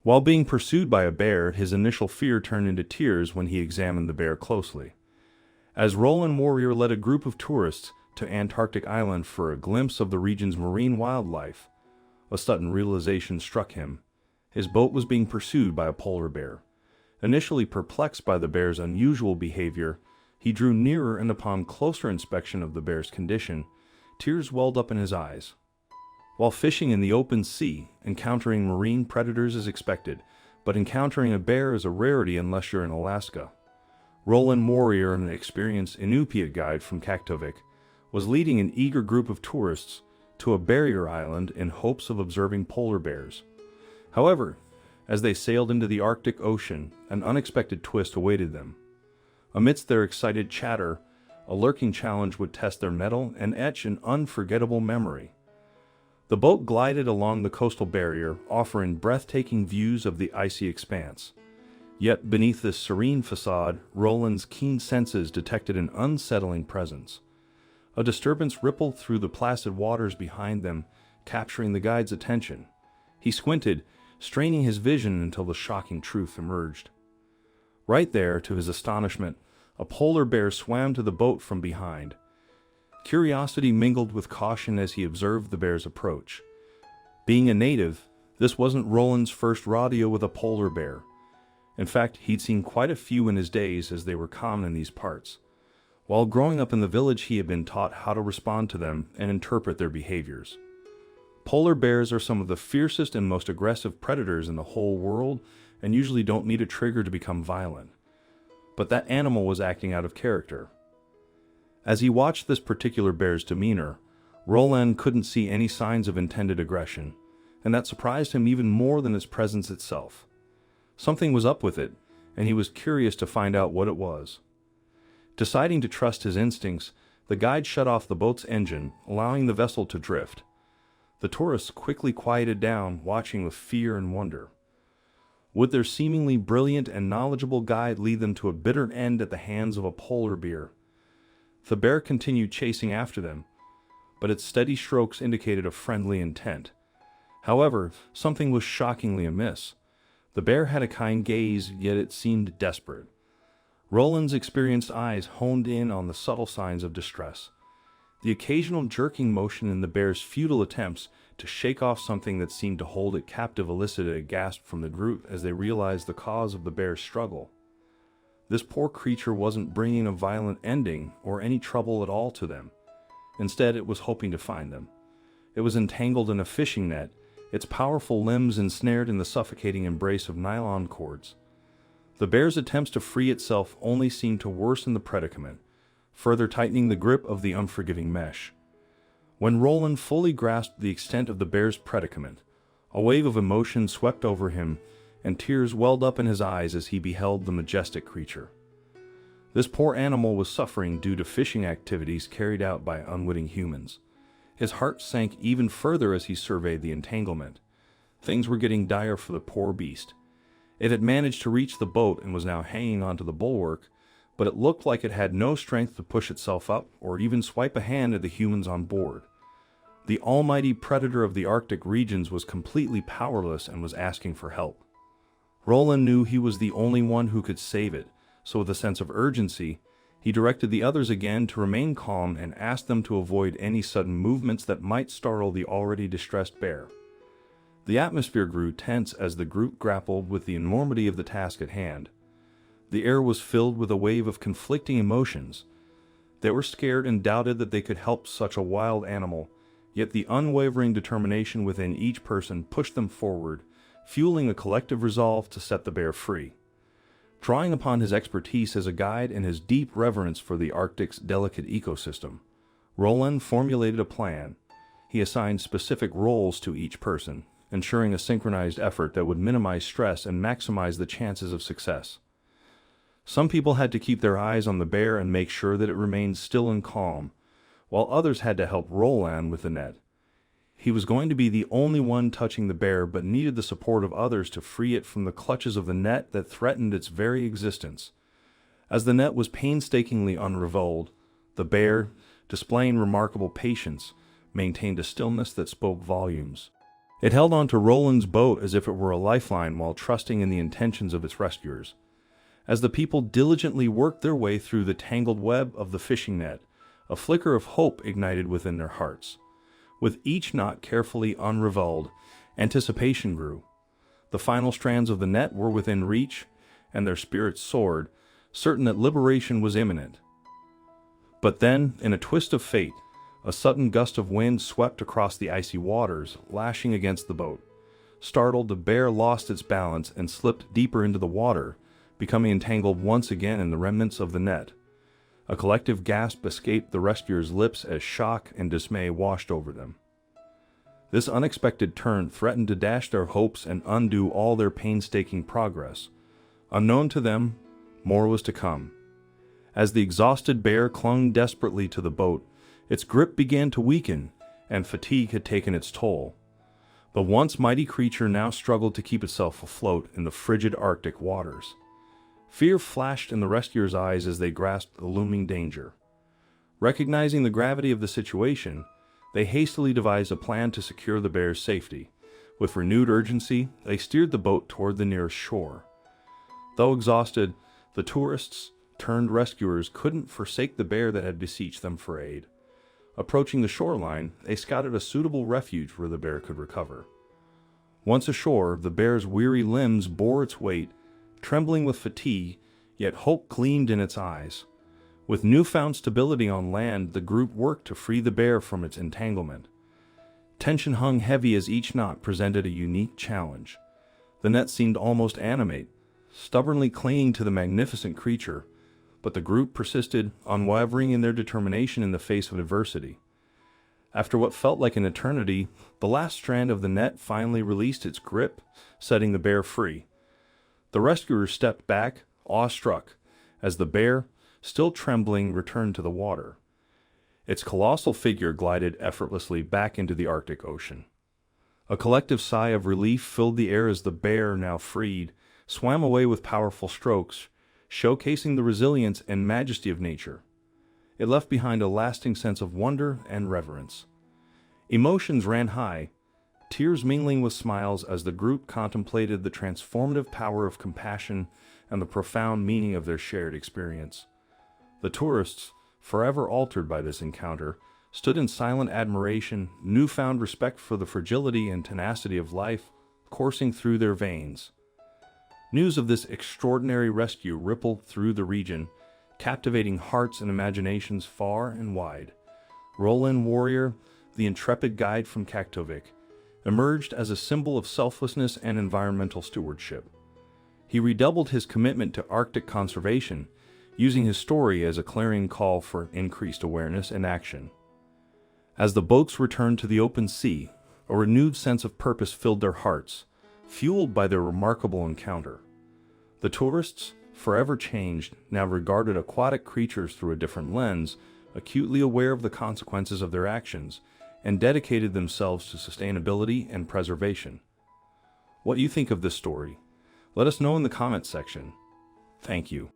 While being pursued by a bear, his initial fear turned into tears when he examined the bear closely. As Roland Warrior led a group of tourists to Antarctic Island for a glimpse of the region's marine wildlife, a sudden realization struck him. His boat was being pursued by a polar bear. Initially perplexed by the bear's unusual behavior, he drew nearer, and upon closer inspection of the bear's condition, tears welled up in his eyes. While fishing in the open sea, encountering marine predators is expected, but encountering a bear is a rarity unless you're in Alaska. Roland Warrior, an experienced Inupiat guide from Kaktovik, was leading an eager group of tourists to a barrier island in hopes of observing polar bears. However, as they sailed into the Arctic Ocean, an unexpected twist awaited them. Amidst their excited chatter, a lurking challenge would test their mettle and etch an unforgettable memory. The boat glided along the coastal barrier, offering breathtaking views of the icy expanse. Yet beneath this serene facade, Roland's keen senses detected an unsettling presence. A disturbance rippled through the placid waters behind them, capturing the guide's attention. He squinted, straining his vision until the shocking truth emerged. Right there, to his astonishment, a polar bear swam to the boat from behind. Curiosity mingled with caution as he observed the bear's approach. Being a native, this wasn't Roland's first rodeo with a polar bear. In fact, he'd seen quite a few in his days, as they were common in these parts. While growing up in the village, he had been taught how to respond to them and interpret their behaviors. Polar bears are some of the fiercest and most aggressive predators in the whole world, and usually don't need a trigger to become violent. But that animal was acting out of character. As he watched this particular bear's demeanor, Roland couldn't see any signs of intended aggression, and that surprised him even more than its presence itself. Something was up with it, and he was curious to find out what it was. Deciding to trust his instincts, the guide shut off the boat's engine, allowing the vessel to drift. The tourists quickly quieted down, watching with fear and wonder. Would their seemingly brilliant and knowledgeable guide lead them to a bitter end at the hands of a polar bear? The bear continued chasing after them, but its steady strokes indicated a friendly intent. However, something was shockingly amiss. The bear had a kind gaze, yet it seemed desperate. Roland's experienced eyes honed in on the subtle signs of distress. The occasional jerking motion in the bear's futile attempts to shake off something that seemed to hold it captive elicited a gasp from the group as they realized the cause of the bear's struggle. This poor creature wasn't bringing a violent ending or any trouble at all to them. Instead, it was hoping to find them. It was entangled in a fishing net, its powerful limbs ensnared in the suffocating embrace of nylon cords. The bear's attempts to free itself only seemed to worsen the predicament, further tightening the grip of the unforgiving mesh. When Roland fully grasped the extent of the bear's predicament, a wave of emotion swept over him, and tears welled up in his eyes as he beheld the majestic creature. This poor animal was suffering due to fishing activities carried out by unwitting humans. His heart sank even further as he surveyed the entanglement. Things were getting dire for the poor beast. It had managed to reach the boat and was now hanging onto the bulwark, but it looked like it had no strength to push itself up or even swipe a hand at the humans on board. The almighty predator of the Arctic regions was completely powerless and was asking for help. Roland knew he was the only one who could save it, so with a sense of urgency, he directed the others again to remain calm and asked them to avoid any sudden movements that might startle the already distressed bear. The atmosphere grew tense as the group grappled with the enormity of the task at hand. The air was filled with a wave of conflicting emotions. They were scared and doubted that they could help such a wild animal, yet the unwavering determination within each person pushed them forward, fueling a collective resolve to set the bear free. Drawing upon his expertise as a guide and his deep reverence for the Arctic's delicate ecosystem, Roland formulated a plan. He assigned specific roles to each person, ensuring a synchronized effort that would minimize stress and maximize the chances of success. Some people had to keep their eyes on the bear and make sure that it remained still and calm, while others had to help Roland with the net. He was going to be the only one touching the bear, but needed the support of others to free it from the clutches of the net that threatened its very existence. As the net was painstakingly unravelled, the bear, displaying remarkable patience, maintained a stillness that spoke volumes. It held onto Roland's boat as if it were a lifeline while trusting in the intentions of its rescuers. As the people diligently worked their way through the tangled web of the fishing net, a flicker of hope ignited within their hearts. With each knot carefully unraveled, anticipation grew. The final strands of the net were within reach, and their spirits soared, certain that liberation was imminent. But then, in a twist of fate, a sudden gust of wind swept across the icy waters, lashing against the boat. Startled, the bear lost its balance and slipped deeper into the water, becoming entangled once again in the remnants of the net. A collective gasp escaped the rescuers' lips as shock and dismay washed over them. This unexpected turn threatened to dash their hopes and undo all their painstaking progress. Unknown to them, more was to come. As the exhausted bear clung desperately to the boat, its grip began to weaken, and fatigue had taken its toll. The once mighty creature now struggled to keep itself afloat in the frigid Arctic waters. Fear flashed in the rescuers' eyes as they grasped the looming danger. Recognizing the gravity of the situation, they hastily devised a plan to secure the bear's safety. With renewed urgency, they steered the boat toward the nearest shore. Though exhausted, the tourists turned rescuers couldn't forsake the bear that had beseeched them for aid. Approaching the shoreline, they scouted a suitable refuge where the bear could recover. Once ashore, the bear's weary limbs bore its weight, trembling with fatigue, yet hope gleamed in its eyes. With newfound stability on land, the group worked to free the bear from its entanglement. Tension hung heavy as each knot presented a unique challenge. The net seemed almost animate, stubbornly clinging to the magnificent creature, but the group persisted, unwavering in their determination in the face of adversity. After what felt like an eternity, the last strand of the net finally released its grip, setting the bear free. The rescuers stepped back, awestruck, as the bear, still trembling, returned to the water. Its colossal figure glided effortlessly back into the Arctic Ocean. A collective sigh of relief filled the air as the bear, now freed, swam away with powerful strokes, showcasing the resilience and majesty of nature. It left behind a lasting sense of wonder and reverence. Emotions ran high, tears mingling with smiles as the group contemplated the transformative power of compassion and the profound meaning of their shared experience. The tourists, forever altered by this encounter, stood in silent admiration, newfound respect for the fragility and tenacity of life coursing through their veins. News of this extraordinary rescue rippled through the region, captivating hearts and imaginations far and wide. Roland Warrior, the intrepid guide from Kaktovik, emerged as a symbol of selflessness and environmental stewardship. He redoubled his commitment to Arctic conservation, using his story as a clarion call for increased awareness and action. As the boats returned to the open sea, a renewed sense of purpose filled their hearts, fueled by their remarkable encounter. The tourists, forever changed, now regarded aquatic creatures through a different lens, acutely aware of the consequences of their actions, and dedicated themselves to sustainability and preservation. What do you think of this story? Let us know in the comments section. Thank you.